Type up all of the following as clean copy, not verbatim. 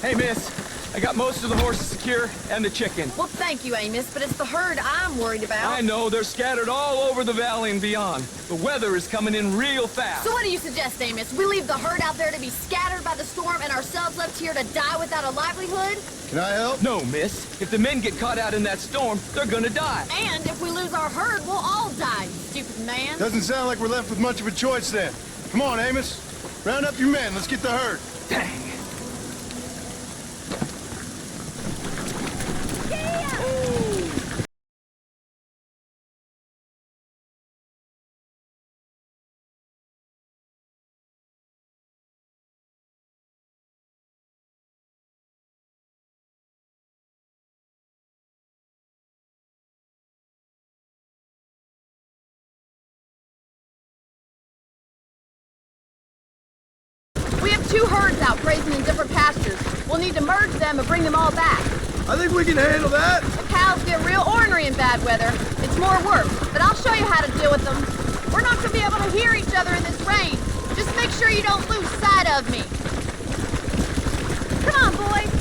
Hey, miss. I got most of the horses secure and the chicken. Well, thank you, Amos, but it's the herd I'm worried about. I know, they're scattered all over the valley and beyond. The weather is coming in real fast. So what do you suggest, Amos? We leave the herd out there to be scattered by the storm and ourselves left here to die without a livelihood? Can I help? No, miss. If the men get caught out in that storm, they're gonna die. And if we lose our herd, we'll all die, you stupid man. Doesn't sound like we're left with much of a choice then. Come on, Amos. Round up your men. Let's get the herd. Dang. We have 2 herds out grazing in different pastures. We'll need to merge them and bring them all back. I think we can handle that. The cows get real ornery in bad weather. It's more work, but I'll show you how to deal with them. We're not going to be able to hear each other in this rain. Just make sure you don't lose sight of me. Come on, boys.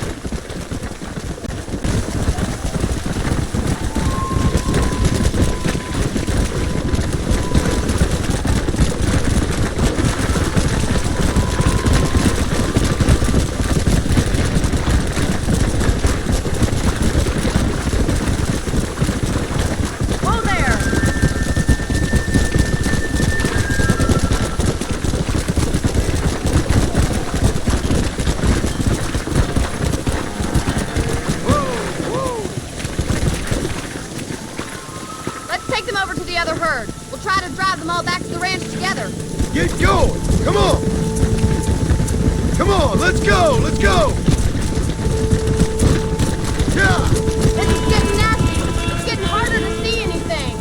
Get going! Come on! Come on, let's go! Let's go! Yeah! This is getting nasty. It's getting harder to see anything.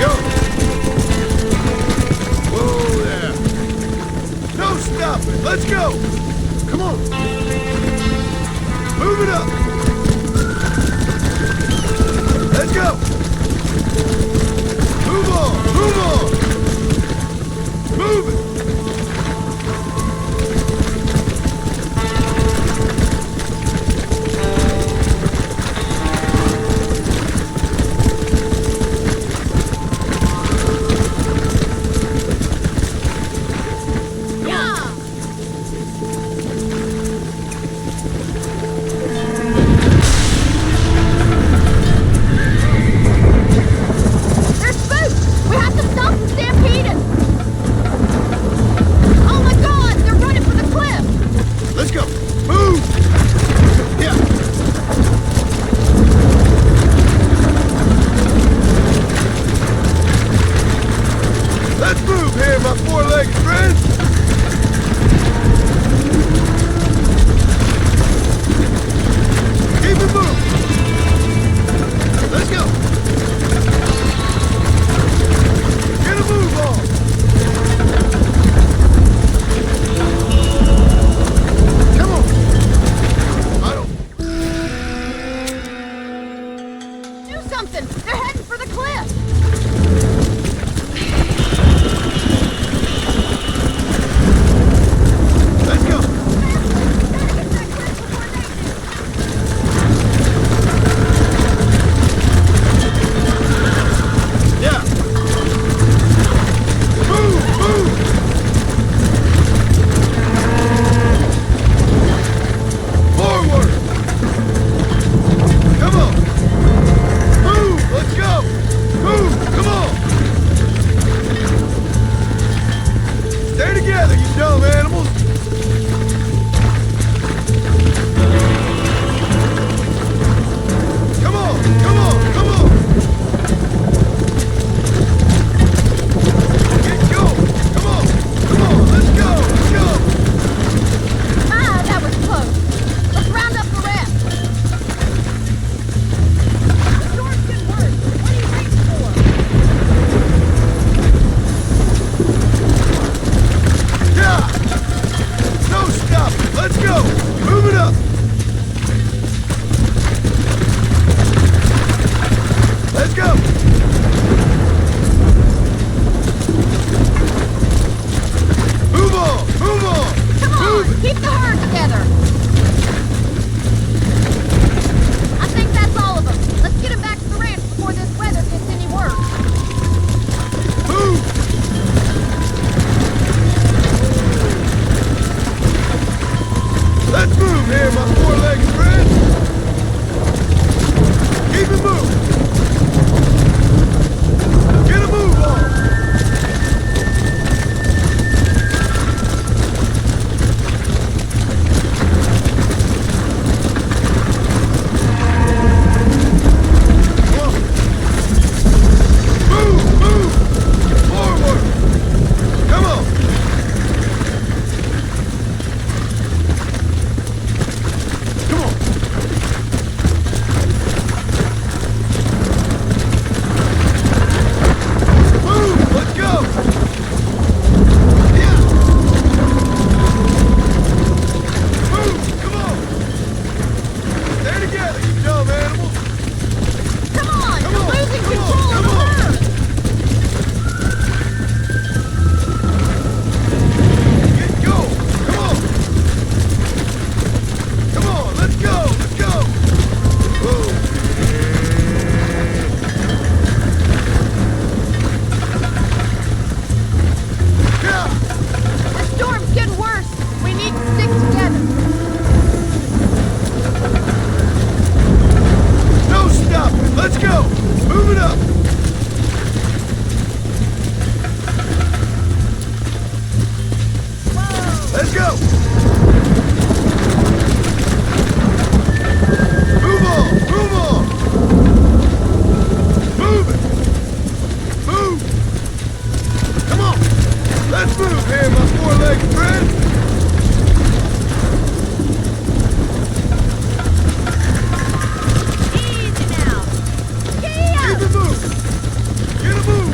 Go! Whoa there! No stopping! Let's go! Come on! Move it up! Let's go! Move on! Move on! Move it!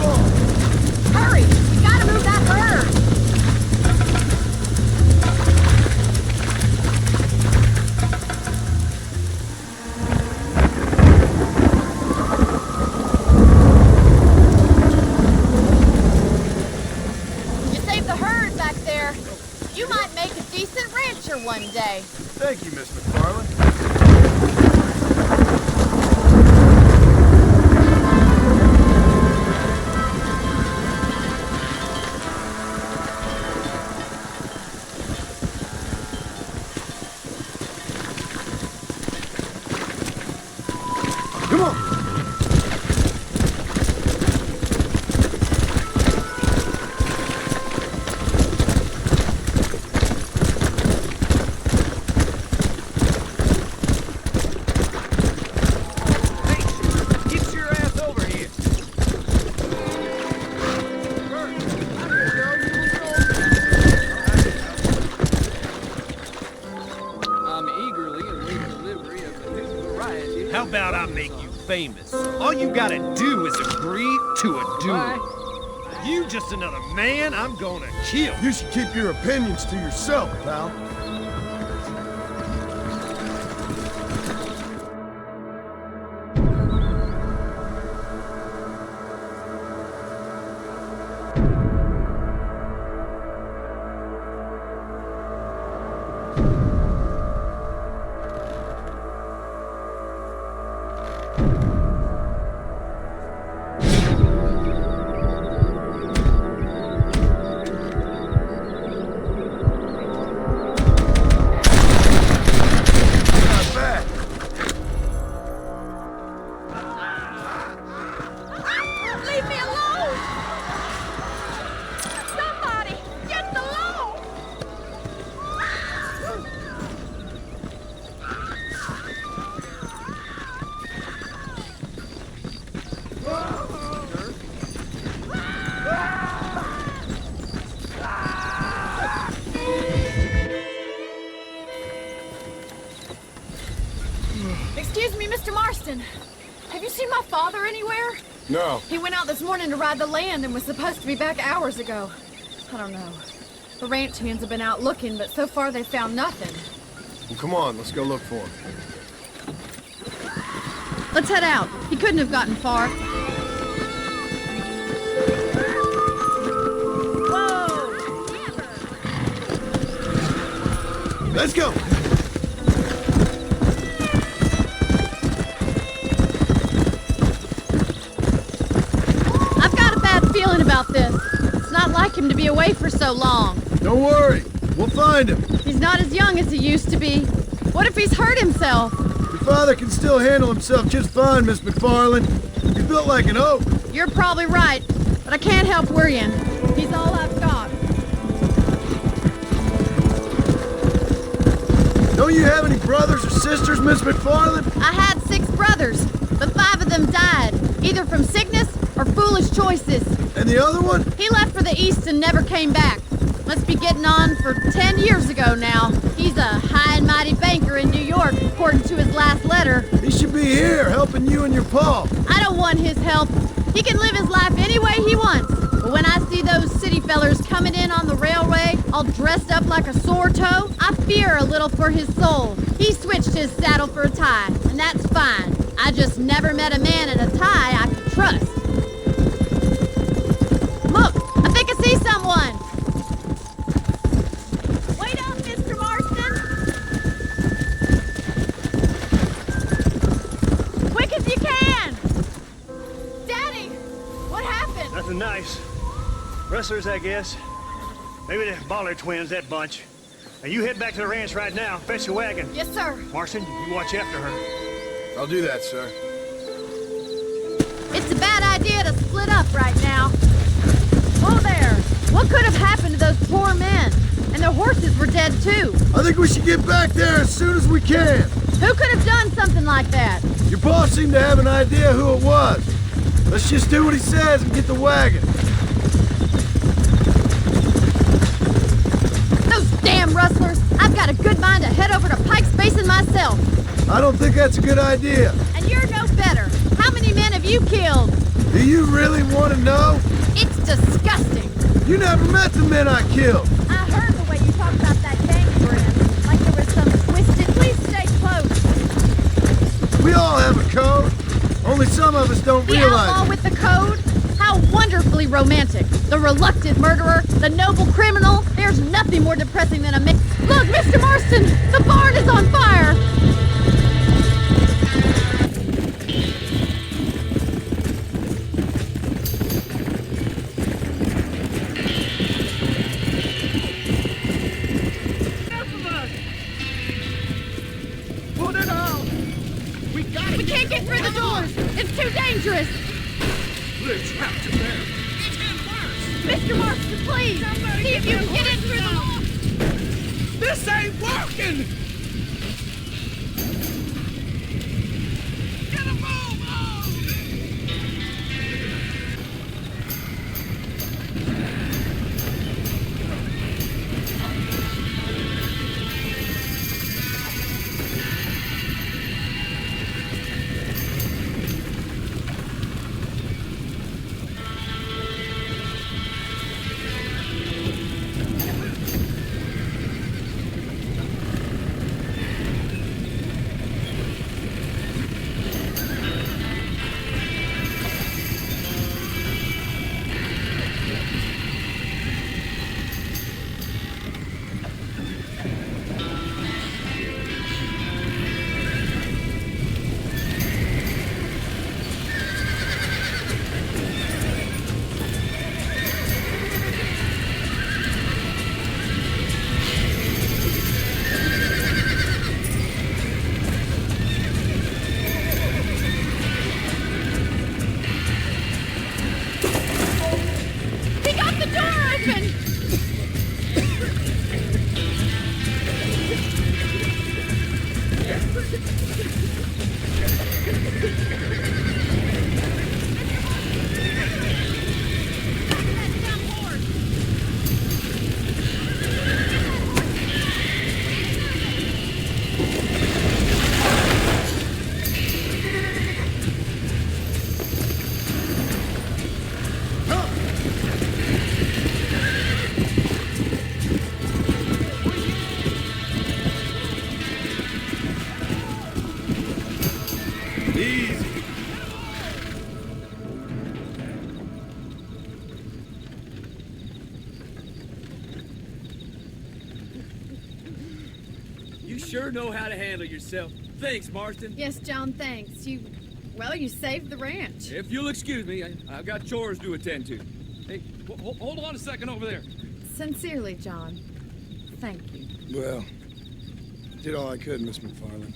on! Hurry! We gotta move that herd! You saved the herd back there. You might make a decent rancher one day. Thank you, Miss McFarland. Come on! Get your ass over here. I'm eagerly awaiting delivery of the new variety. How about I make you famous? All you gotta do is agree to a duel. Why? You just another man I'm gonna kill. You should keep your opinions to yourself, pal. Not bad. Leave me alone! Somebody, get the law! Excuse me, Mr. Marston. Have you seen my father anywhere? No. He went out this morning to ride the land and was supposed to be back hours ago. I don't know. The ranch hands have been out looking, but so far they've found nothing. Well, come on, let's go look for him. Let's head out. He couldn't have gotten far. Let's go! I've got a bad feeling about this. It's not like him to be away for so long. Don't worry, we'll find him. He's not as young as he used to be. What if he's hurt himself? Your father can still handle himself just fine, Miss McFarland. You're built like an oak. You're probably right, but I can't help worrying. He's all I've got. Don't you have any brothers or sisters, Miss McFarland? I had 6 brothers, but 5 of them died, either from sickness or foolish choices. And the other one? He left for the east and never came back. Must be getting on for 10 years ago now. He's a high and mighty banker in New York, according to his last letter. He should be here, helping you and your pa. I don't want his help. He can live his life any way he wants. But when I see those city fellers coming in on the railway, all dressed up like a sore toe, I fear a little for his soul. He switched his saddle for a tie, and that's fine. I just never met a man in a tie I could trust. Look, I think I see someone. Wait up, Mr. Marston. Quick as you can. Daddy, what happened? Nothing nice. Rustlers, I guess. Maybe the Bollard twins, that bunch. Now you head back to the ranch right now. Fetch the wagon. Yes, sir. Marston, you watch after her. I'll do that, sir. It's a bad idea to split up right now. Whoa there! What could have happened to those poor men? And their horses were dead too. I think we should get back there as soon as we can. Who could have done something like that? Your boss seemed to have an idea who it was. Let's just do what he says and get the wagon. Those damn rustlers! I've got a good mind to head over to Pike's Basin myself. I don't think that's a good idea. And you're no better. How many men have you killed? Do you really want to know? disgusting! You never met the men I killed. I heard the way you talked about that gang you were in, like there was some twisted... Please stay close. We all have a code. Only some of us don't The realize outlaw it. with the code? How wonderfully romantic. The reluctant murderer, the noble criminal. There's nothing more depressing than a man. Look, Mr. Marston! The barn is on fire! Put it out! We can't get through the doors! It's too dangerous! We're trapped in there. It's getting worse. Mr. Marston, please! See if you can get in through the wall! This ain't working! Get a move on! He got the door open! Easy. You sure know how to handle yourself. Thanks, Marston. Yes, John, thanks. You saved the ranch. If you'll excuse me, I've got chores to attend to. Hey, hold on a second over there. Sincerely, John. Thank you. Well, did all I could, Miss McFarland.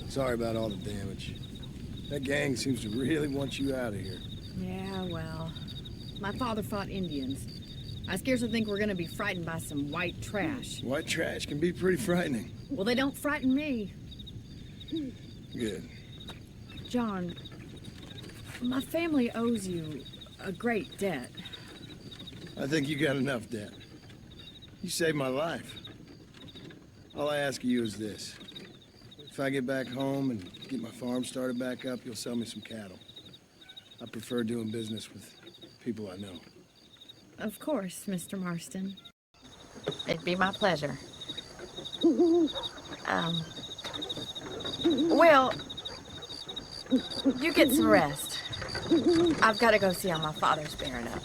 Sorry about all the damage. That gang seems to really want you out of here. Yeah, well, my father fought Indians. I scarcely think we're gonna be frightened by some white trash. White trash can be pretty frightening. Well, they don't frighten me. Good. John, my family owes you a great debt. I think you got enough debt. You saved my life. All I ask of you is this. If I get back home and get my farm started back up, you'll sell me some cattle. I prefer doing business with people I know. Of course, Mr. Marston. It'd be my pleasure. Well, you get some rest. I've got to go see how my father's bearing up.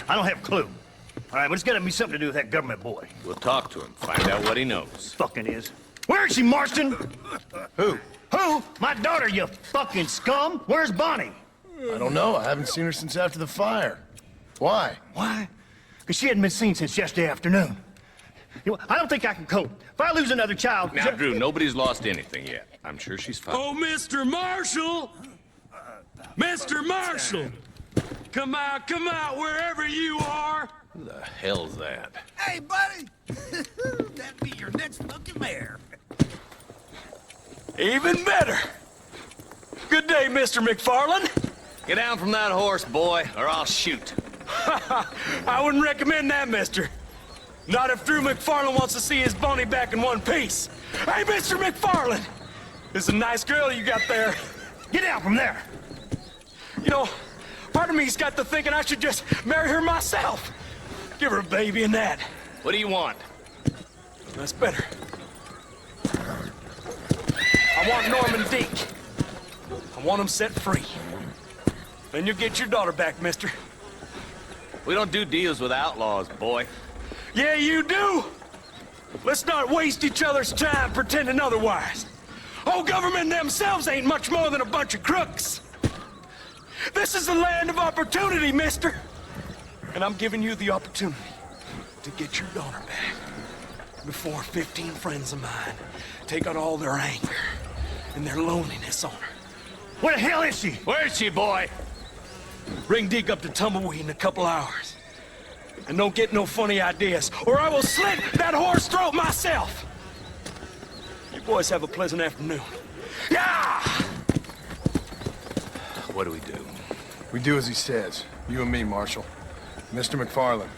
I don't have a clue. All right, but it's got to be something to do with that government boy. We'll talk to him, find out what he knows. Fucking is. Where is she, Marston? Who? Who? My daughter, you fucking scum. Where's Bonnie? I don't know. I haven't seen her since after the fire. Why? Why? Because she hadn't been seen since yesterday afternoon. You know, I don't think I can cope. If I lose another child... Now, Drew, nobody's lost anything yet. I'm sure she's fine. Oh, Mr. Marshall! Mr. Marshall! Come out, wherever you are! Who the hell's that? Hey, buddy! That'd be your next looking mare. Even better! Good day, Mr. McFarland. Get down from that horse, boy, or I'll shoot. I wouldn't recommend that, mister. Not if Drew McFarland wants to see his Bonnie back in one piece. Hey, Mr. McFarland! This is a nice girl you got there. Get out from there! You know, part of me's got to thinking I should just marry her myself. Give her a baby and that. What do you want? That's better. I want Norman Deke. I want him set free. Then you'll get your daughter back, mister. We don't do deals with outlaws, boy. Yeah, you do! Let's not waste each other's time pretending otherwise. Oh, government themselves ain't much more than a bunch of crooks. This is the land of opportunity, mister. And I'm giving you the opportunity to get your daughter back before 15 friends of mine take out all their anger and their loneliness on her. Where the hell is she? Where is she, boy? Bring Deke up to Tumbleweed in a couple hours. And don't get no funny ideas, or I will slit that horse throat myself! You boys have a pleasant afternoon. Yeah! What do we do? We do as he says. You and me, Marshal. Mr. McFarland,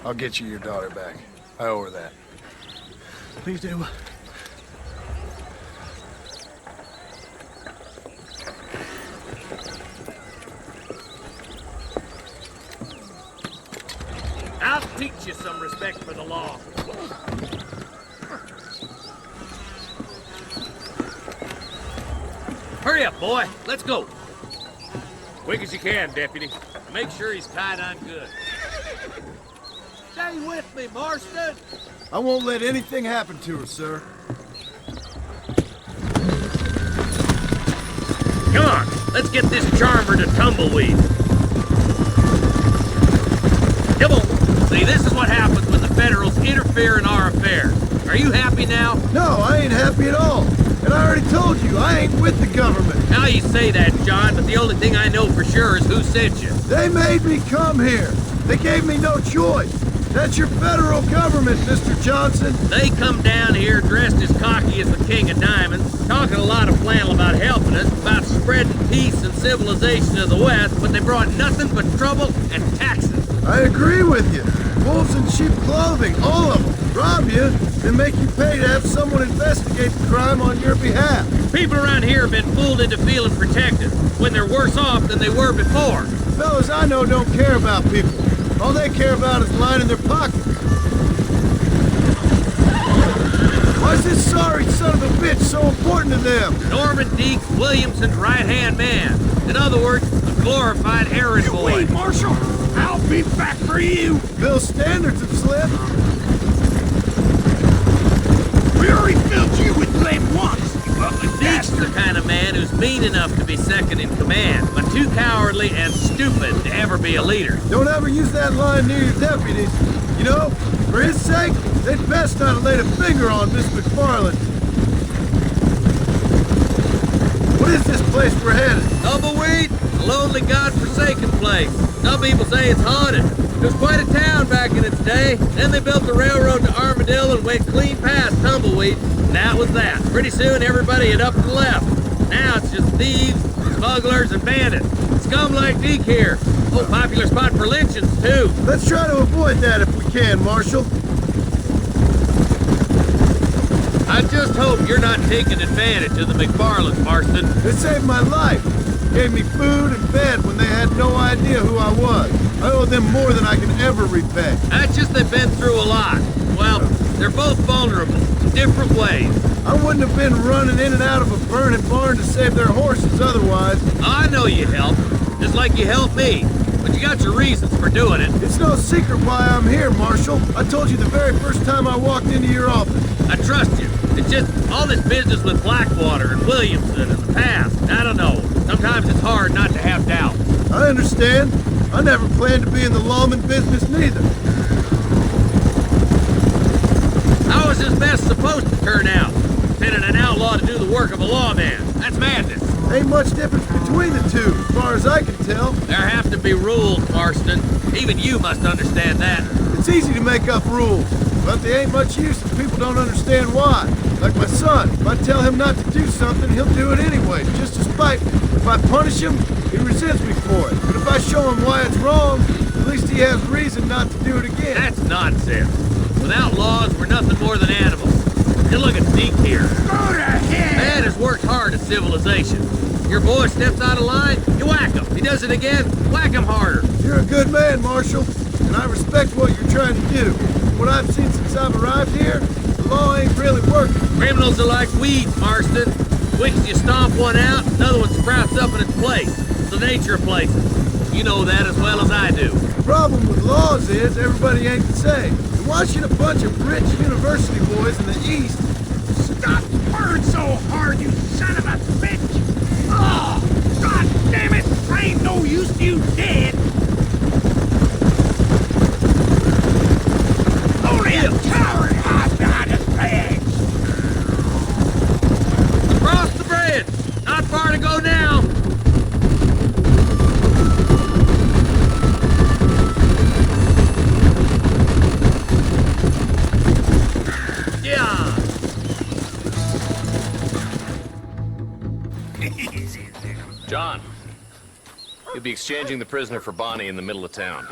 I'll get you your daughter back. I owe her that. Please do. I'll teach you some respect for the law. Hurry up, boy. Let's go. Quick as you can, deputy. Make sure he's tied on good. Stay with me, Marston. I won't let anything happen to her, sir. Come on, let's get this charmer to Tumbleweed. Come on. See, this is what happens when the Federals interfere in our affairs. Are you happy now? No, I ain't happy at all. And I already told you, I ain't with the government. Now you say that, John, but the only thing I know for sure is who sent you. They made me come here. They gave me no choice. That's your federal government, Mr. Johnson. They come down here dressed as cocky as the King of Diamonds, talking a lot of flannel about helping us, about spreading peace and civilization to the West, but they brought nothing but trouble and taxes. I agree with you. Wolves in sheep clothing, all of them. Rob you and make you pay to have someone investigate the crime on your behalf. People around here have been fooled into feeling protected, when they're worse off than they were before. Fellas I know don't care about people. All they care about is lining their pockets. Why is this sorry son of a bitch so important to them? Norman Deke, Williamson's right-hand man. In other words, a glorified errand boy. Wait, Marshal! I'll be back for you! Bill's standards have slipped. We already filled you with blame once, you ugly Deke's the bastard! kind of man who's mean enough to be second in command, but too cowardly and stupid to ever be a leader. Don't ever use that line near your deputies. You know, for his sake, they'd best not have laid a finger on Miss McFarland. What is this place we're headed? Tumbleweed, a lonely, god-forsaken place. Some people say it's haunted. It was quite a town back in its day. Then they built the railroad to Armadillo and went clean past Tumbleweed. And that was that. Pretty soon everybody had up and left. Now it's just thieves, smugglers, and bandits. Scum like Deke here. Oh, popular spot for lynchings, too. Let's try to avoid that if we can, Marshal. I just hope you're not taking advantage of the McFarlands, Marston. It saved my life. Gave me food and bed when they had no idea who I was. I owe them more than I can ever repay. That's just they've been through a lot. Well, they're both vulnerable in different ways. I wouldn't have been running in and out of a burning barn to save their horses otherwise. I know you helped, just like you helped me. But you got your reasons for doing it. It's no secret why I'm here, Marshal. I told you the very first time I walked into your office. I trust you. It's just all this business with Blackwater and Williamson in the past. I don't know. Sometimes it's hard not to have doubt. I understand. I never planned to be in the lawman business neither. How is this mess supposed to turn out? Sending an outlaw to do the work of a lawman. That's madness. Ain't much difference between the two, as far as I can tell. There have to be rules, Marston. Even you must understand that. It's easy to make up rules, but they ain't much use if people don't understand why. Like my son, if I tell him not to do something, he'll do it anyway, just to spite me. If I punish him, he resents me for it. But if I show him why it's wrong, at least he has reason not to do it again. That's nonsense. Without laws, we're nothing more than animals. You look at Deke here. Go to hell! Man has worked hard at civilization. Your boy steps out of line, you whack him. He does it again, whack him harder. You're a good man, Marshal, and I respect what you're trying to do. What I've seen since I've arrived here, the law ain't really working. Criminals are like weeds, Marston. Once you stomp one out, another one sprouts up in its place. It's the nature of places. You know that as well as I do. The problem with laws is everybody ain't the same. And why should a bunch of rich university boys in the East... Stop purring so hard, you son of a bitch! Oh, God damn it! I ain't no use to you dead! Only a coward hides behind his bags! Cross the bridge! Not far to go now! Yeah! John, you'll be exchanging the prisoner for Bonnie in the middle of town.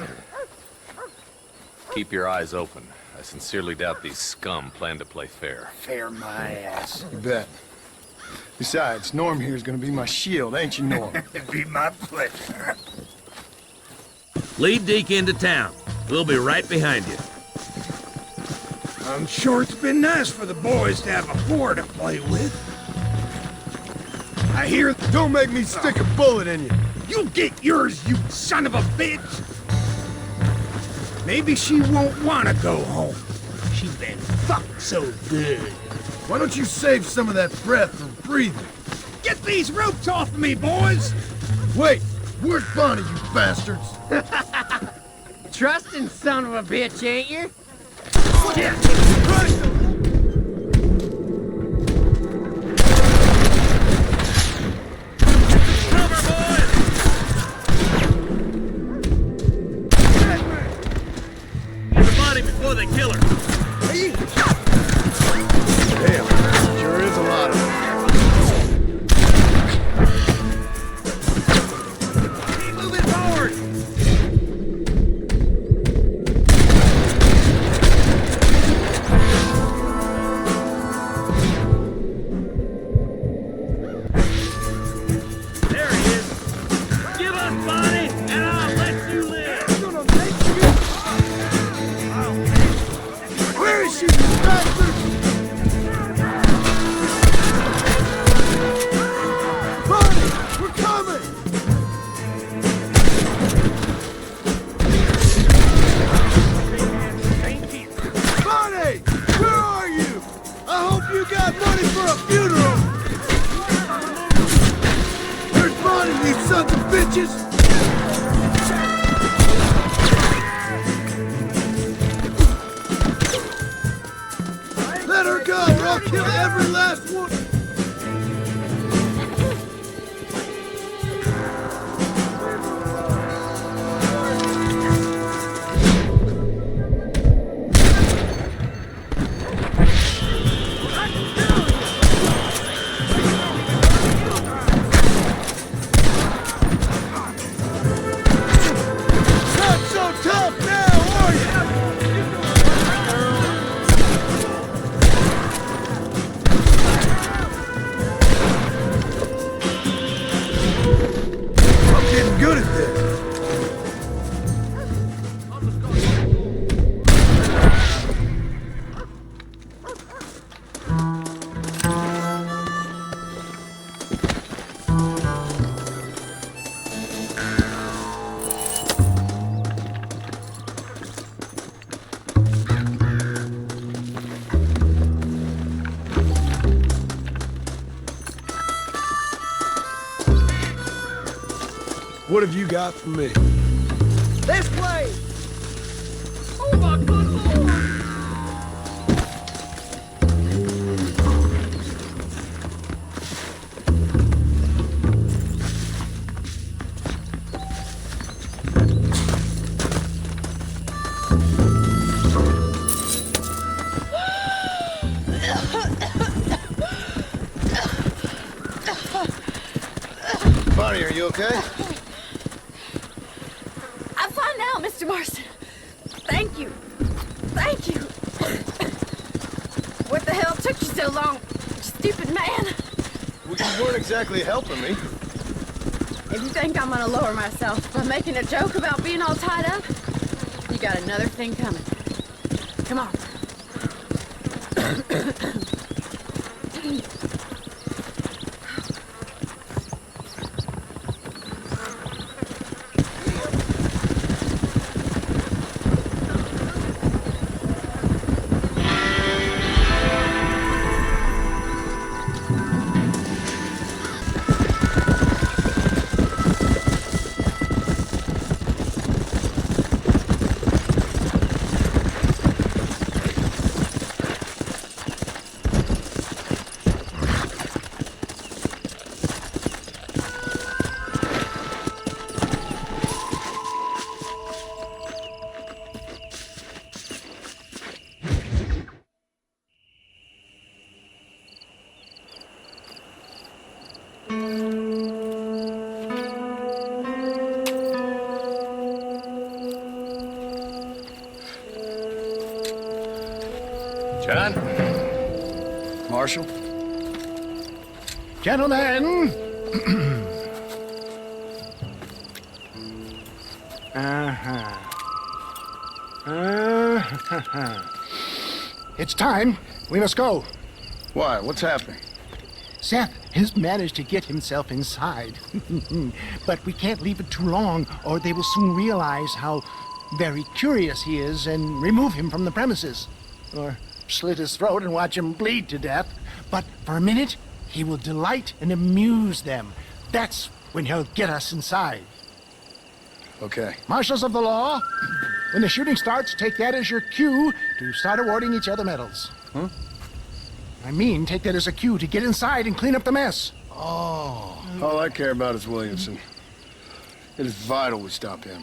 Keep your eyes open. I sincerely doubt these scum plan to play fair. Fair my ass. You bet. Besides, Norm here is gonna be my shield, ain't you, Norm? It'd be my pleasure. Lead Deke into town. We'll be right behind you. I'm sure it's been nice for the boys to have a whore to play with. I hear... Don't make me stick a bullet in you. You get yours, you son of a bitch! Maybe she won't want to go home. She's been fucked so good. Why don't you save some of that breath for breathing? Get these ropes off of me, boys! Wait, where's Bonnie, you bastards? Trusting son of a bitch, ain't you? Before they kill her. Damn, sure is a lot of them. Keep moving forward. There he is. Give us Bonnie, and I'll let you live. Where is she, you bastard? Bonnie, we're coming! Bonnie, where are you? I hope you got money for a funeral! Where's Bonnie, you sons of bitches? Let her go, or I'll kill every last one! Not so tough now, are you? I'm getting good at this. What have you got for me? This place! Oh my good lord! Bonnie, are you okay? I'm fine now, Mr. Marston. Thank you. Thank you. What the hell took you so long, stupid man? Well, you weren't exactly helping me. If you think I'm gonna lower myself by making a joke about being all tied up, you got another thing coming. Come on. John? Marshal? Gentlemen! It's time. We must go. Why? What's happening? Seth has managed to get himself inside. But we can't leave it too long, or they will soon realize how very curious he is and remove him from the premises. Or slit his throat and watch him bleed to death. But for a minute, he will delight and amuse them. That's when he'll get us inside. Okay. Marshals of the law, when the shooting starts, take that as your cue to start awarding each other medals. Huh? I mean, take that as a cue to get inside and clean up the mess. Oh. All I care about is Williamson. It is vital we stop him.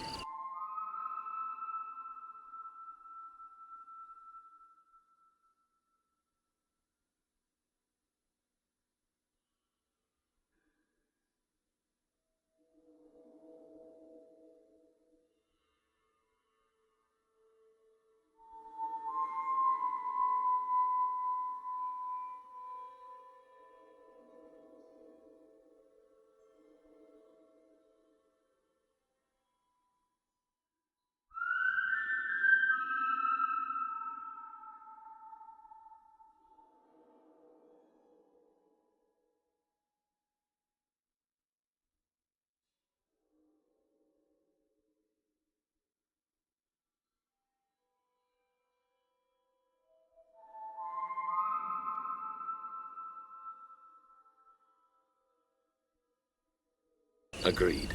Agreed.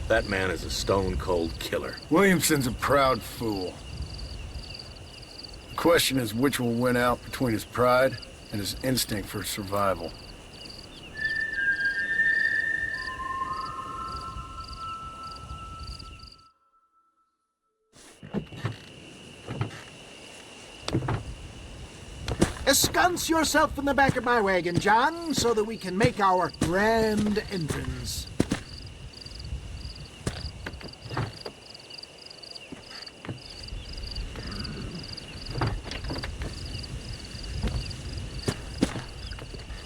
That man is a stone-cold killer. Williamson's a proud fool. The question is which will win out between his pride and his instinct for survival. Ensconce yourself in the back of my wagon, John, so that we can make our grand entrance.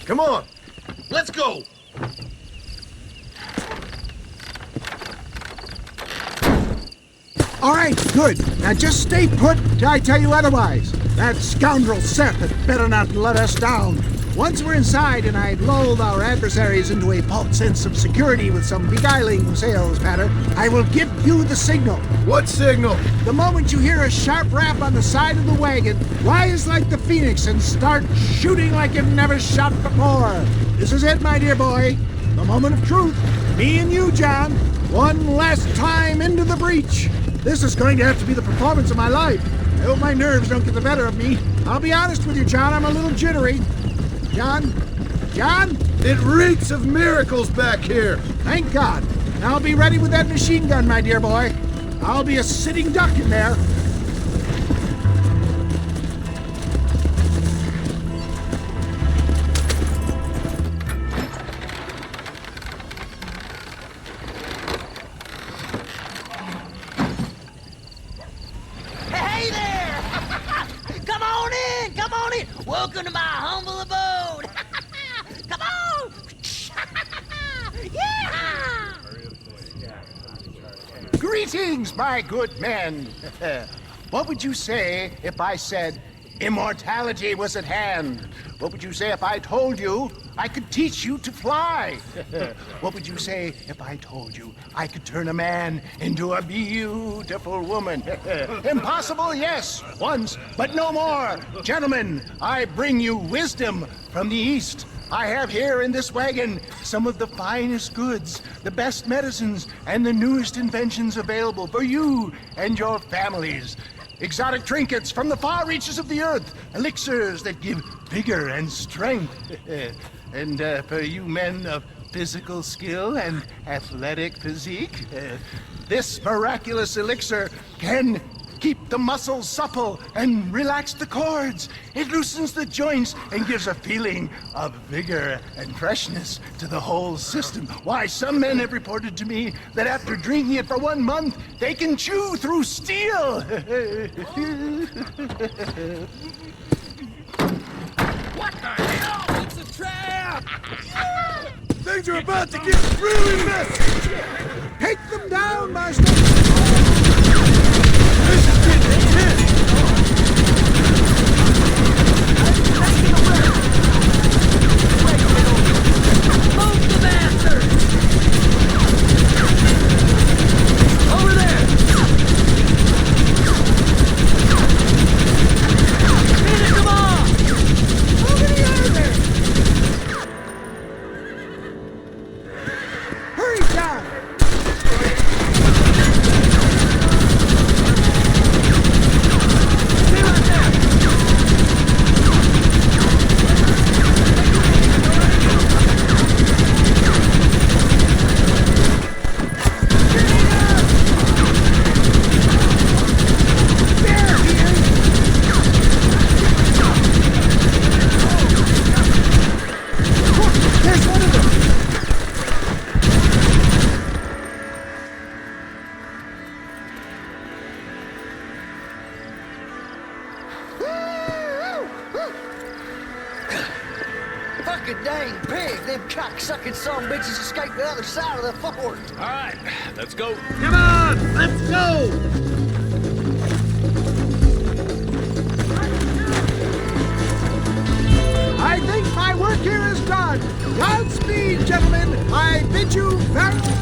Come on, let's go. All right, good. Now just stay put till I tell you otherwise. That scoundrel Seth had better not let us down. Once we're inside and I'd lulled our adversaries into a false sense of security with some beguiling sales patter, I will give you the signal. What signal? The moment you hear a sharp rap on the side of the wagon, rise like the phoenix and start shooting like you've never shot before. This is it, my dear boy. The moment of truth. Me and you, John. One last time into the breach. This is going to have to be the performance of my life. I hope my nerves don't get the better of me. I'll be honest with you, John, I'm a little jittery. John? John? It reeks of miracles back here. Thank God. Now be ready with that machine gun, my dear boy. I'll be a sitting duck in there. Hey there! Come on in! Come on in! Welcome to my humble abode! Come on! Yeah! Greetings, my good men. What would you say if I said immortality was at hand? What would you say if I told you I could teach you to fly? What would you say if I told you I could turn a man into a beautiful woman? Impossible, yes, once, but no more. Gentlemen, I bring you wisdom from the East. I have here in this wagon some of the finest goods, the best medicines, and the newest inventions available for you and your families. Exotic trinkets from the far reaches of the earth, elixirs that give vigor and strength. And for you men of physical skill and athletic physique, this miraculous elixir can keep the muscles supple and relax the cords. It loosens the joints and gives a feeling of vigor and freshness to the whole system. Why, some men have reported to me that after drinking it for 1 month, they can chew through steel. What the hell? It's a trap! Things are about to get really messy. Take them down, Master! This is getting intense. Move the bastard! Over there! Finish them off! Over the other! Hurry, John! Stay right there! There he is! Look, there's one of them! Fucking dang pig! Them cocksucking son of bitches escaped the other side of the fort! All right, let's go. Come on, let's go! I think my work here is done. Godspeed, gentlemen. I bid you farewell.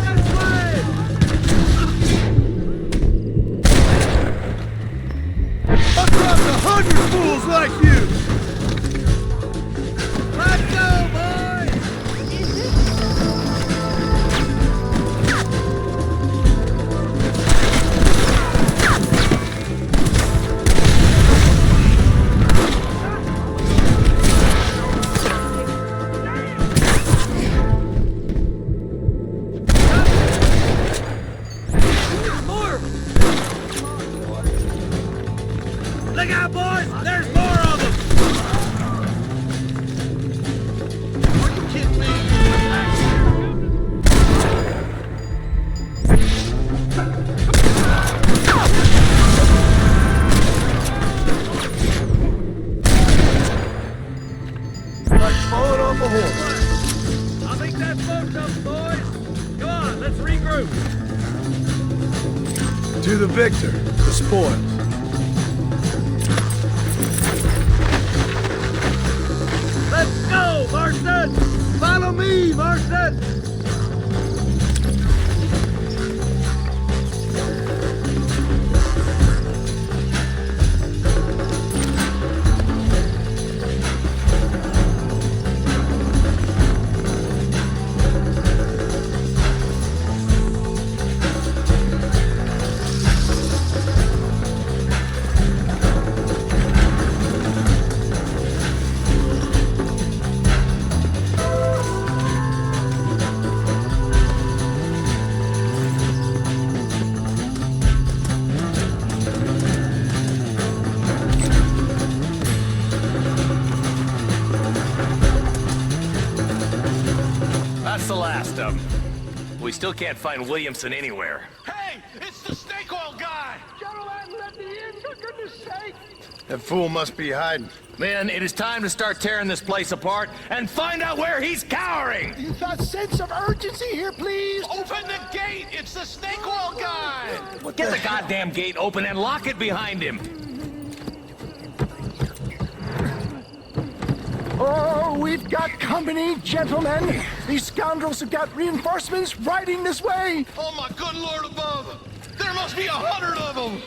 Across 100 fools like you. Let's go, boys! Look out, boys! There's more of them! Are you kidding me? Like falling off a horse. I think that's most of them, boys. Come on, let's regroup. To the victor, the spoils. Let's go, Marston! Follow me, Marston! We still can't find Williamson anywhere. Hey, it's the snake oil guy! Gentlemen, let me in, for goodness sake! That fool must be hiding. Men, it is time to start tearing this place apart and find out where he's cowering! A sense of urgency here, please! Open the gate! It's the snake oil guy! Get the goddamn gate open and lock it behind him! Oh, we've got company, gentlemen! These scoundrels have got reinforcements riding this way! Oh my good lord above! There must be 100 of them!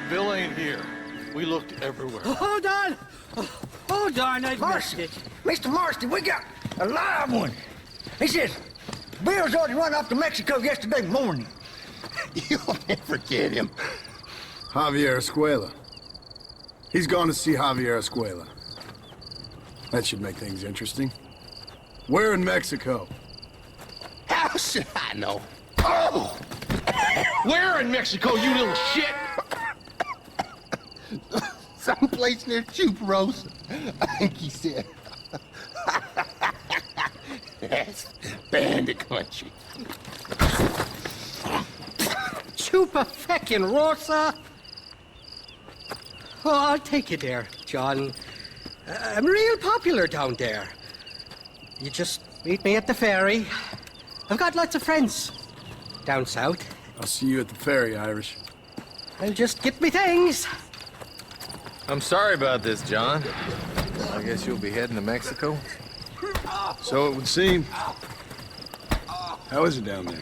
Bill ain't here. We looked everywhere. Hold on! Hold on, I missed it. Mr. Marston, we got a live one. He says, Bill's already run off to Mexico yesterday morning. You'll never get him. Javier Escuela. He's gone to see Javier Escuela. That should make things interesting. Where in Mexico? How should I know? Oh! Where in Mexico, you little shit? Someplace near Chuparosa, I think he said. That's bandit country. Chupa feckin' Rosa! Oh, I'll take you there, John. I'm real popular down there. You just meet me at the ferry. I've got lots of friends down south. I'll see you at the ferry, Irish. I'll just get me things. I'm sorry about this, John. I guess you'll be heading to Mexico? So it would seem. How is it down there?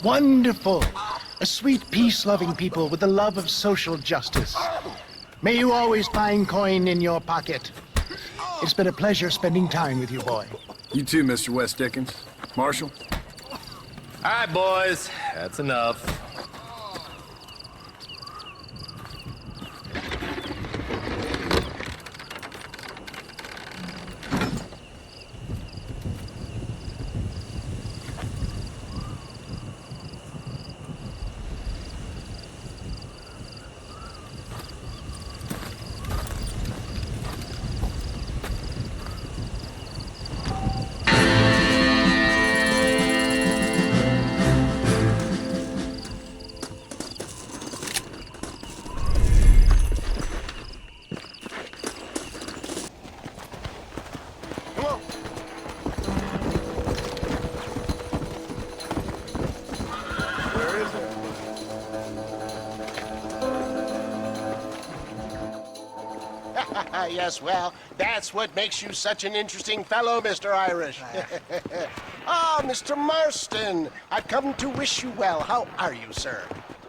Wonderful. A sweet, peace-loving people with the love of social justice. May you always find coin in your pocket. It's been a pleasure spending time with you, boy. You too, Mr. West Dickens. Marshal? All right, boys. That's enough. Yes, well, that's what makes you such an interesting fellow, Mr. Irish. Ah, Mr. Marston, I've come to wish you well. How are you, sir?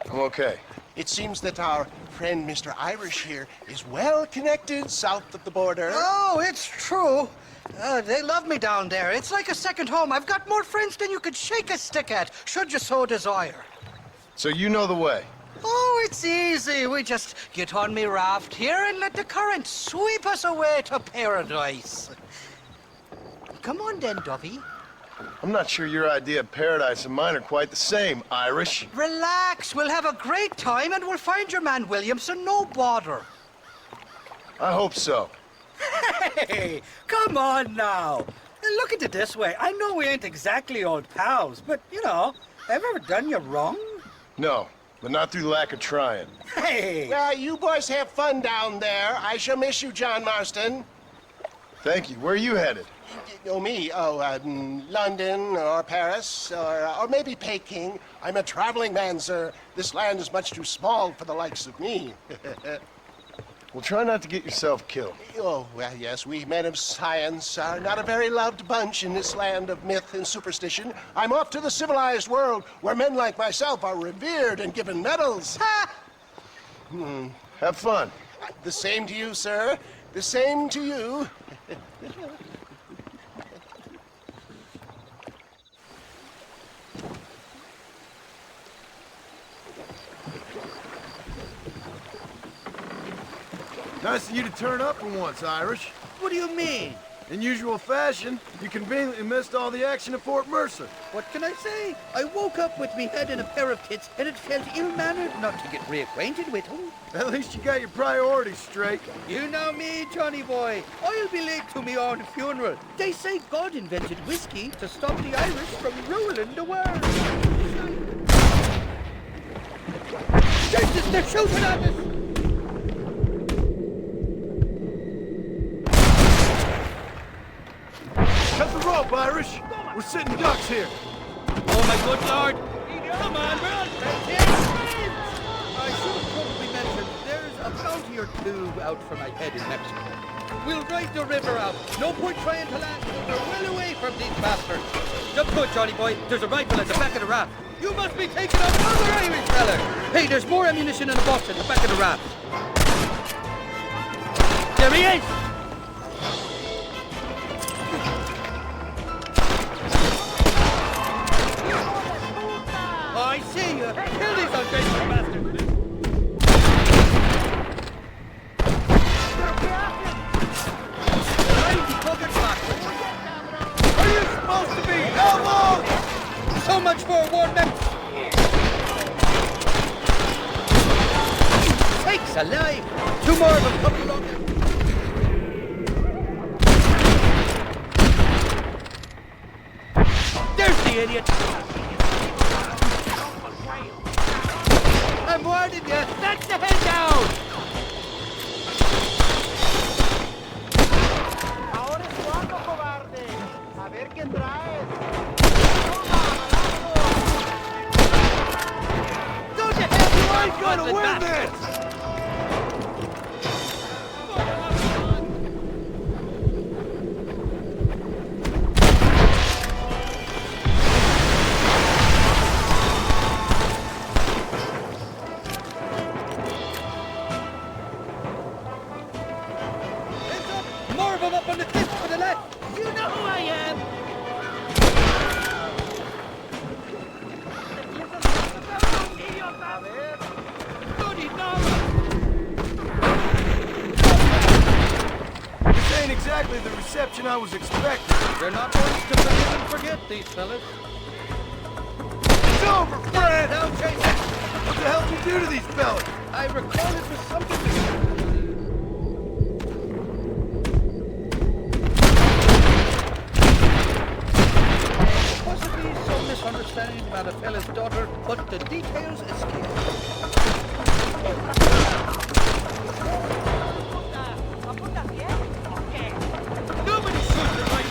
I'm okay. It seems that our friend Mr. Irish here is well connected south of the border. Oh, it's true. They love me down there. It's like a second home. I've got more friends than you could shake a stick at, should you so desire. So you know the way? Oh, it's easy. We just get on me raft here and let the current sweep us away to paradise. Come on then, Dovey. I'm not sure your idea of paradise and mine are quite the same, Irish. Relax, we'll have a great time and we'll find your man Williamson, no bother. I hope so. Hey, come on now. Look at it this way. I know we ain't exactly old pals, but, you know, have I ever done you wrong? No, but not through lack of trying. Hey! Well, you boys have fun down there. I shall miss you, John Marston. Thank you. Where are you headed? Oh, me? Oh, London or Paris or maybe Peking. I'm a traveling man, sir. This land is much too small for the likes of me. Well, try not to get yourself killed. Oh, well, yes, we men of science are not a very loved bunch in this land of myth and superstition. I'm off to the civilized world where men like myself are revered and given medals. Ha! Have fun. The same to you, sir. The same to you. Nice of you to turn up for once, Irish. What do you mean? In usual fashion, you conveniently missed all the action at Fort Mercer. What can I say? I woke up with me head in a pair of tits, and it felt ill-mannered not to get reacquainted with them. At least you got your priorities straight. You know me, Johnny boy. I'll be late to me own funeral. They say God invented whiskey to stop the Irish from ruling the world. Jesus, they're shooting at us! Cut the rope, Irish. We're sitting ducks here. Oh, my good lord. Come on, we're on friends here. I should have probably mentioned there's a bounty or two out for my head in Mexico. We'll ride the river out. No point trying to land till we're well away from these bastards. Jump good, Johnny boy. There's a rifle at the back of the raft. You must be taking out another Irish fella. Hey, there's more ammunition in the box at the back of the raft. There he is! I see you! Kill these ungrateful bastards! Are you supposed to be elbowed? So much for a war neck! Sakes alive! Two more of them coming along. There's the idiot! I'm warning you! Snatch the head down! Ahora es cuando, cobarde. A ver qué traes. Go to hell, you ain't gonna win bastard. this! More of them up on the cliff to the left! You know who I am! Bloody Nara! This ain't exactly the reception I was expecting. They're not going to forgive and forget, these fellas. It's over, Fred! Now, Jason! What the hell did you do to these fellas? I recall it was something... Possibly some misunderstanding about a fella's daughter, but the details escape. Nobody shoots the right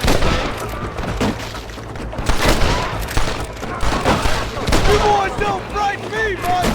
You boys don't frighten me, bud!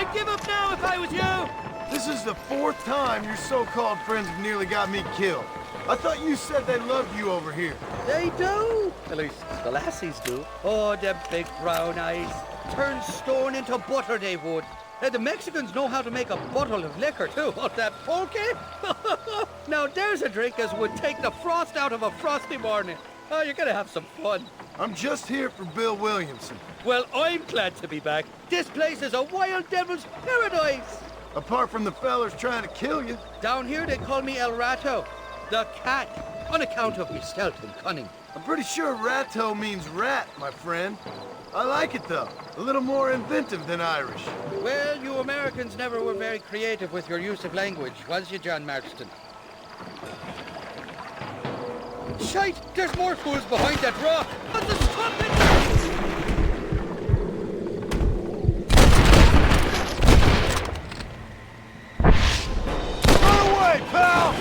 I'd give up now if I was you! This is the 4th time your so-called friends have nearly got me killed. I thought you said they loved you over here. They do. At least the lassies do. Oh, them big brown eyes. Turn stone into butter, they would. The Mexicans know how to make a bottle of liquor, too. Oh, that pulque? Now, there's a drink as would take the frost out of a frosty morning. Oh, you're gonna have some fun. I'm just here for Bill Williamson. Well, I'm glad to be back. This place is a wild devil's paradise. Apart from the fellers trying to kill you. Down here, they call me El Rato, the cat, on account of me stealth and cunning. I'm pretty sure Rato means rat, my friend. I like it, though. A little more inventive than Irish. Well, you Americans never were very creative with your use of language, was you, John Marston? Shite! There's more fools behind that rock! What's the stop it? Run away, pal!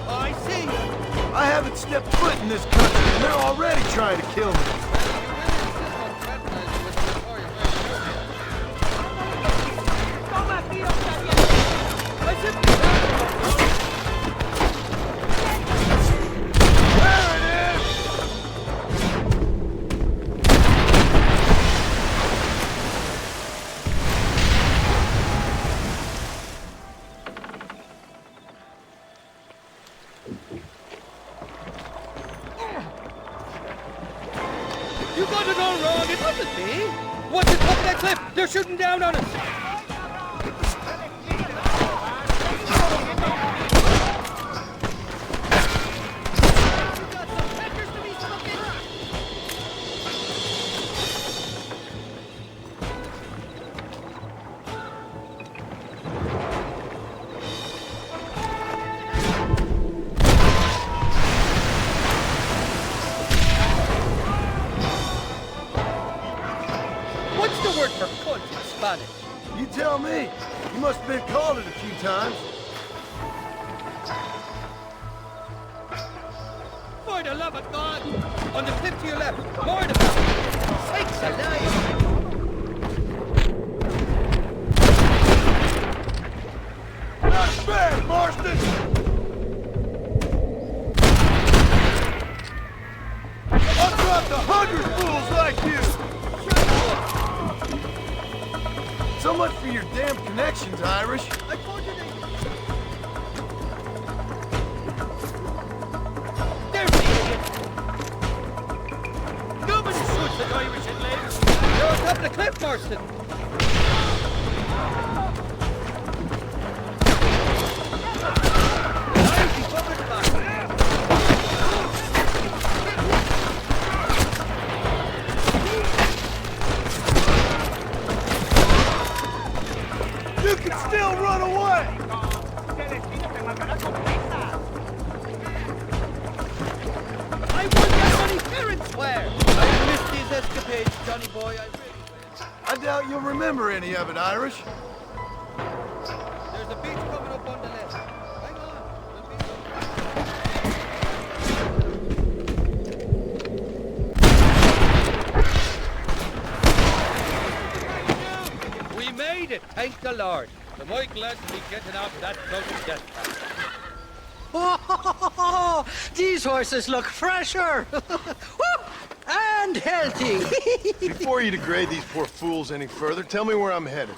I see you! I haven't stepped foot in this country, and they're already trying to kill me. You got it all wrong. It wasn't me. What's it up that cliff? They're shooting down on us. What's the word for cunt in Spanish? You tell me. You must have been called it a few times. For the love of God! On the cliff to your left. More of them. Sakes alive! Not bad, Marston! I'll drop the 100 fools like you! So much for your damn connections, Irish. I told you they... There's the idiot! Nobody shoots at Irish in legs! You're on top of the cliff, Marston! You can still run away! I wonder how many parents were! I missed these escapades, Johnny boy, I really will. I doubt you'll remember any of it, Irish. There's a beach coming up on the left. Hang on. We made it, thank the Lord. The my glad to be getting off that close death trap. Oh, these horses look fresher Woo! And healthy. Before you degrade these poor fools any further, tell me where I'm headed.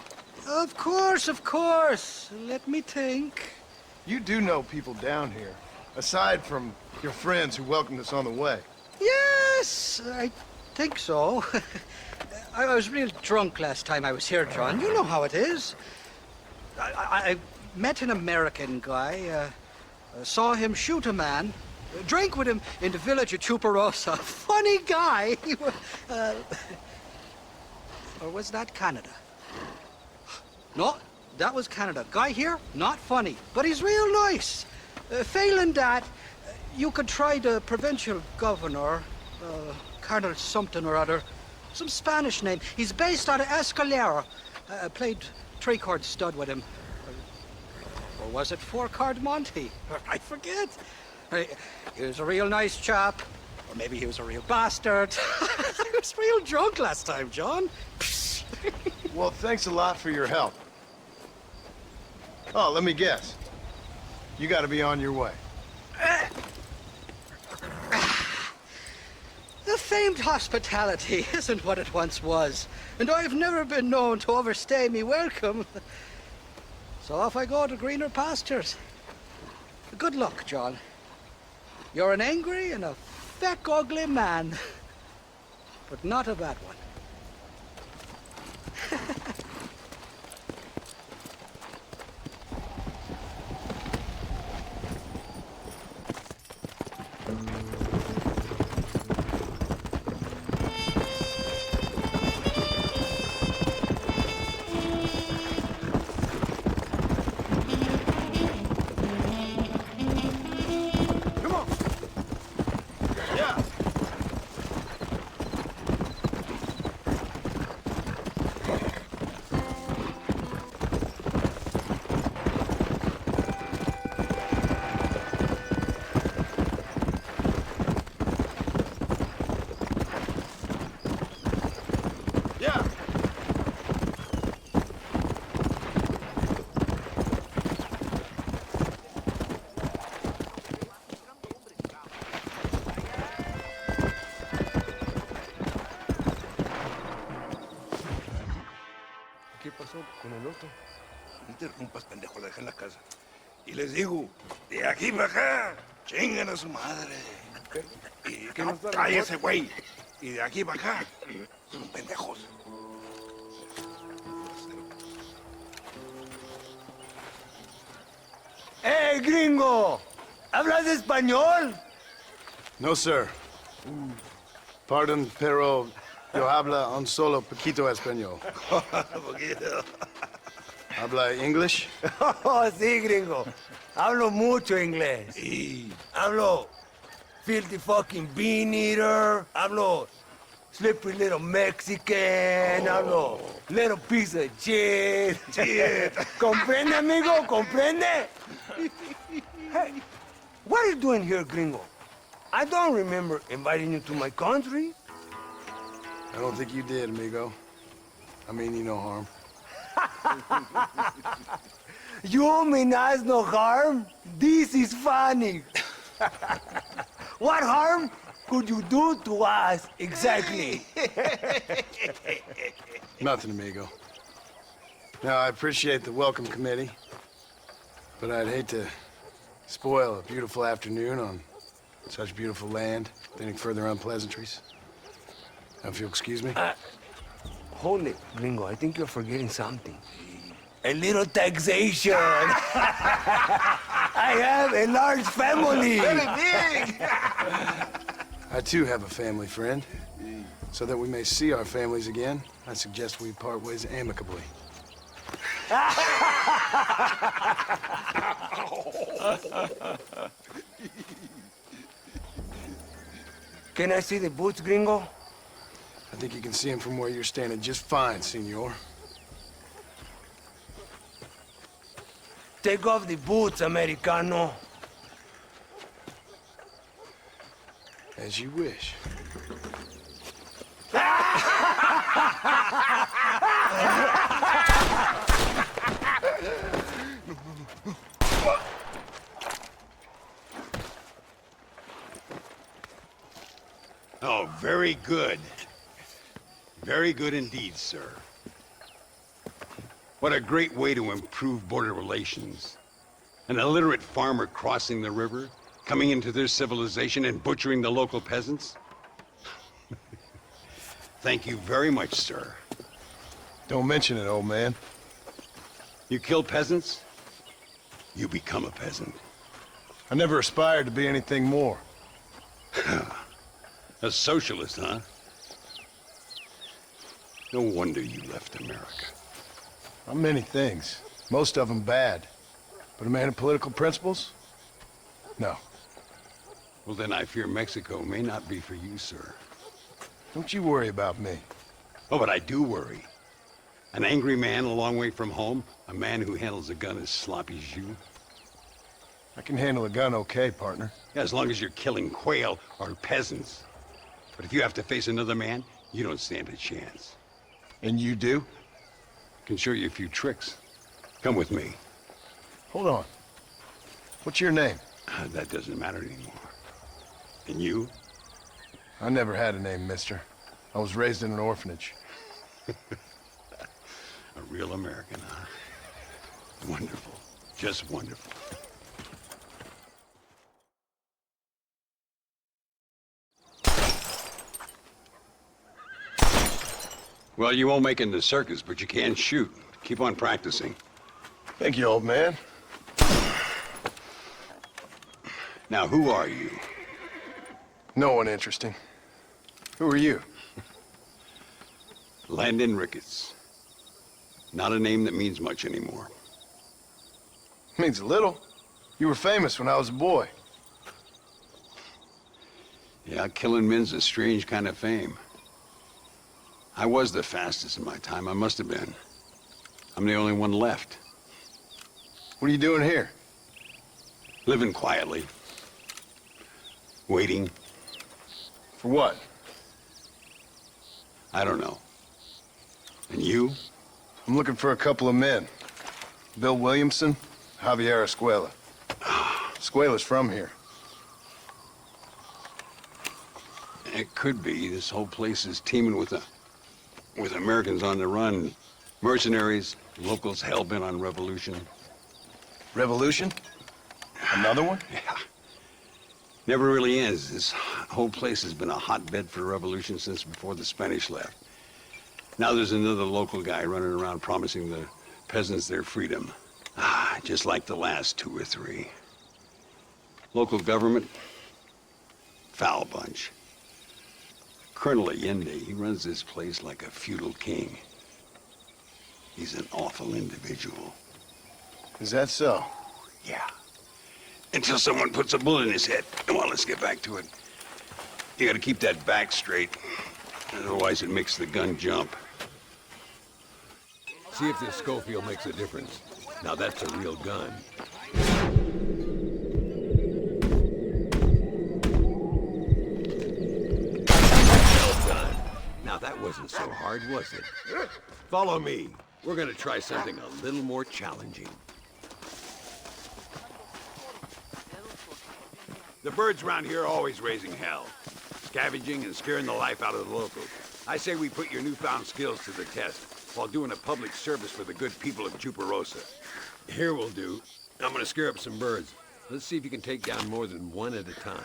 Of course, of course. Let me think. You do know people down here, aside from your friends who welcomed us on the way. Yes, I think so. I was real drunk last time I was here, John. You know how it is. I met an American guy, saw him shoot a man, drank with him in the village of Chuparosa. Funny guy. Or was that Canada? No, that was Canada. Guy here, not funny, but he's real nice. Failing that, you could try the provincial governor, Colonel something or other. Some Spanish name. He's based out of Escalera. Played three-chord stud with him. Or was it four-chord Monty? I forget. He was a real nice chap. Or maybe he was a real bastard. I was real drunk last time, John. Well, thanks a lot for your help. Oh, let me guess. You gotta be on your way. The famed hospitality isn't what it once was, and I've never been known to overstay me welcome. So off I go to greener pastures. Good luck, John. You're an angry and a feck ugly man, but not a bad one. ¿Qué pasó con el otro? No interrumpas, pendejo, la dejé en la casa. Y les digo, de aquí para acá, chingan a su madre. Y no, cállese, güey. Y de aquí para acá, son pendejos. ¡Eh, gringo! ¿Hablas español? No, sir. Pardon, pero yo habla un solo poquito español. Poquito. ¿Habla English? Oh, sí, gringo. Hablo mucho inglés. Sí. Hablo filthy fucking bean eater. Hablo slippery little Mexican. Hablo little piece of shit. ¿Comprende, amigo? ¿Comprende? Hey, what are you doing here, gringo? I don't remember inviting you to my country. I don't think you did, amigo. I mean you no harm. You mean us no harm? This is funny. What harm could you do to us exactly? Nothing, amigo. Now, I appreciate the welcome committee, but I'd hate to spoil a beautiful afternoon on such beautiful land with any further unpleasantries. Now, if you'll excuse me. Hold it, gringo. I think you're forgetting something. A little taxation. I have a large family. Very big. I too have a family, friend. So that we may see our families again, I suggest we part ways amicably. Can I see the boots, gringo? I think you can see him from where you're standing just fine, senor. Take off the boots, Americano. As you wish. Oh, very good. Very good indeed, sir. What a great way to improve border relations. An illiterate farmer crossing the river, coming into their civilization and butchering the local peasants. Thank you very much, sir. Don't mention it, old man. You kill peasants, you become a peasant. I never aspired to be anything more. A socialist, huh? No wonder you left America. I'm many things. Most of them bad. But a man of political principles? No. Well, then I fear Mexico may not be for you, sir. Don't you worry about me. Oh, but I do worry. An angry man a long way from home, a man who handles a gun as sloppy as you. I can handle a gun okay, partner. Yeah, as long as you're killing quail or peasants. But if you have to face another man, You don't stand a chance. And you do? Can show you a few tricks. Come with me. Hold on. What's your name? That doesn't matter anymore. And you? I never had a name, mister. I was raised in an orphanage. A real American, huh? Wonderful. Just wonderful. Well, you won't make it in the circus, but you can shoot. Keep on practicing. Thank you, old man. Now, who are you? No one interesting. Who are you? Landon Ricketts. Not a name that means much anymore. Means a little. You were famous when I was a boy. Yeah, killing men's a strange kind of fame. I was the fastest in my time. I must have been. I'm the only one left. What are you doing here? Living quietly. Waiting. For what? I don't know. And you? I'm looking for a couple of men. Bill Williamson, Javier Escuela. Escuela's from here. It could be. This whole place is teeming with Americans on the run. Mercenaries, locals hell-bent on revolution. Revolution? Another one? Yeah. Never really ends. This whole place has been a hotbed for revolution since before the Spanish left. Now there's another local guy running around promising the peasants their freedom. Just like the last 2 or 3. Local government, foul bunch. Colonel Allende, he runs this place like a feudal king. He's an awful individual. Is that so? Yeah. Until someone puts a bullet in his head. Come on, let's get back to it. You gotta keep that back straight. Otherwise it makes the gun jump. See if this Schofield makes a difference. Now that's a real gun. Well done. Now that wasn't so hard, was it? Follow me. We're gonna try something a little more challenging. The birds around here are always raising hell. Scavenging and scaring the life out of the locals. I say we put your newfound skills to the test while doing a public service for the good people of Chuparosa. Here will do. I'm gonna scare up some birds. Let's see if you can take down more than one at a time.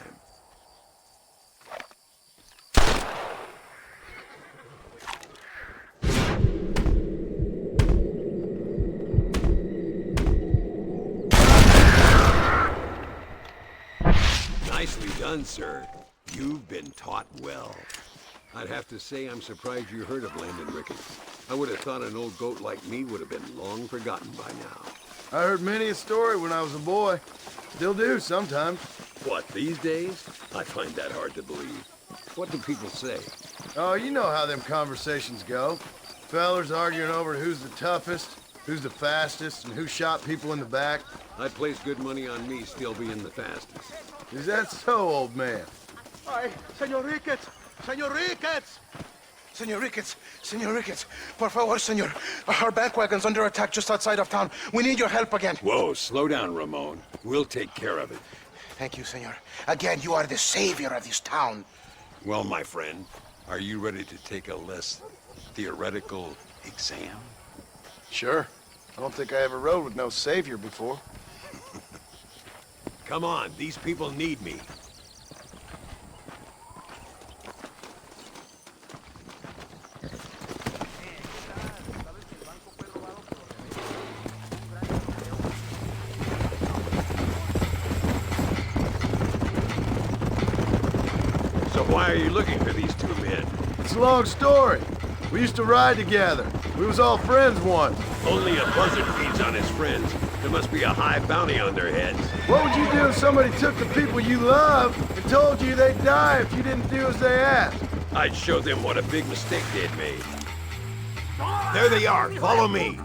Nicely done, sir. You've been taught well. I'd have to say I'm surprised you heard of Landon Ricketts. I would have thought an old goat like me would have been long forgotten by now. I heard many a story when I was a boy. Still do sometimes. What, these days? I find that hard to believe. What do people say? Oh, you know how them conversations go. Fellers arguing over who's the toughest, who's the fastest, and who shot people in the back. I'd place good money on me still being the fastest. Is that so, old man? Ay, Señor Ricketts! Señor Ricketts! Señor Ricketts! Señor Ricketts! Por favor, señor. Our bank wagon's under attack just outside of town. We need your help again. Whoa, slow down, Ramon. We'll take care of it. Thank you, señor. Again, you are the savior of this town. Well, my friend, are you ready to take a less theoretical exam? Sure. I don't think I ever rode with no savior before. Come on, these people need me. So why are you looking for these 2 men? It's a long story. We used to ride together. We was all friends once. Only a buzzard feeds on his friends. There must be a high bounty on their heads. What would you do if somebody took the people you love and told you they'd die if you didn't do as they asked? I'd show them what a big mistake they'd made. There they are. Follow me.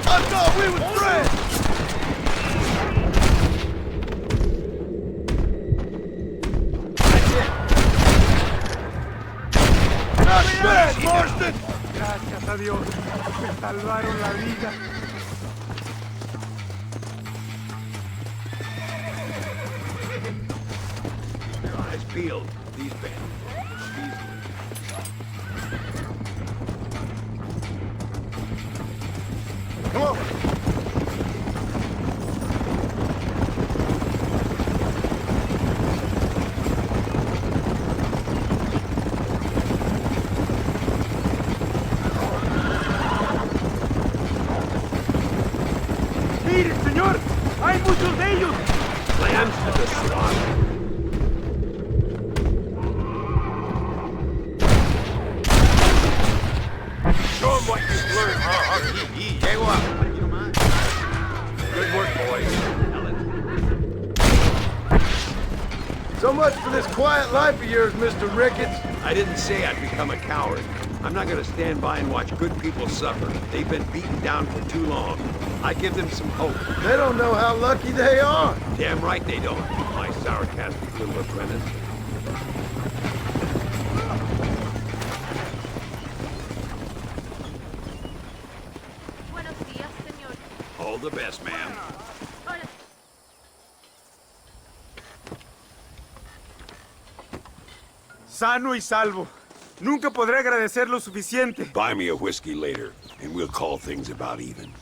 I thought we were friends! a Dios. Me salvaron la vida. Your eyes peeled. These bandits. Easily. Come on. ¡Mire, señor! ¡Hay muchos de ellos! Plans to the slaughter. Show him what you've learned. Llego up. Good work, boys. So much for this quiet life of yours, Mr. Ricketts. I didn't say I'd become a coward. I'm not gonna stand by and watch good people suffer. They've been beaten down for too long. I give them some hope. They don't know how lucky they are. Damn right they don't. My sarcastic little apprentice. Buenos días, señor. All the best, ma'am. Hola. Sano y salvo. Nunca podré agradecer lo suficiente. Buy me a whiskey later, and we'll call things about even.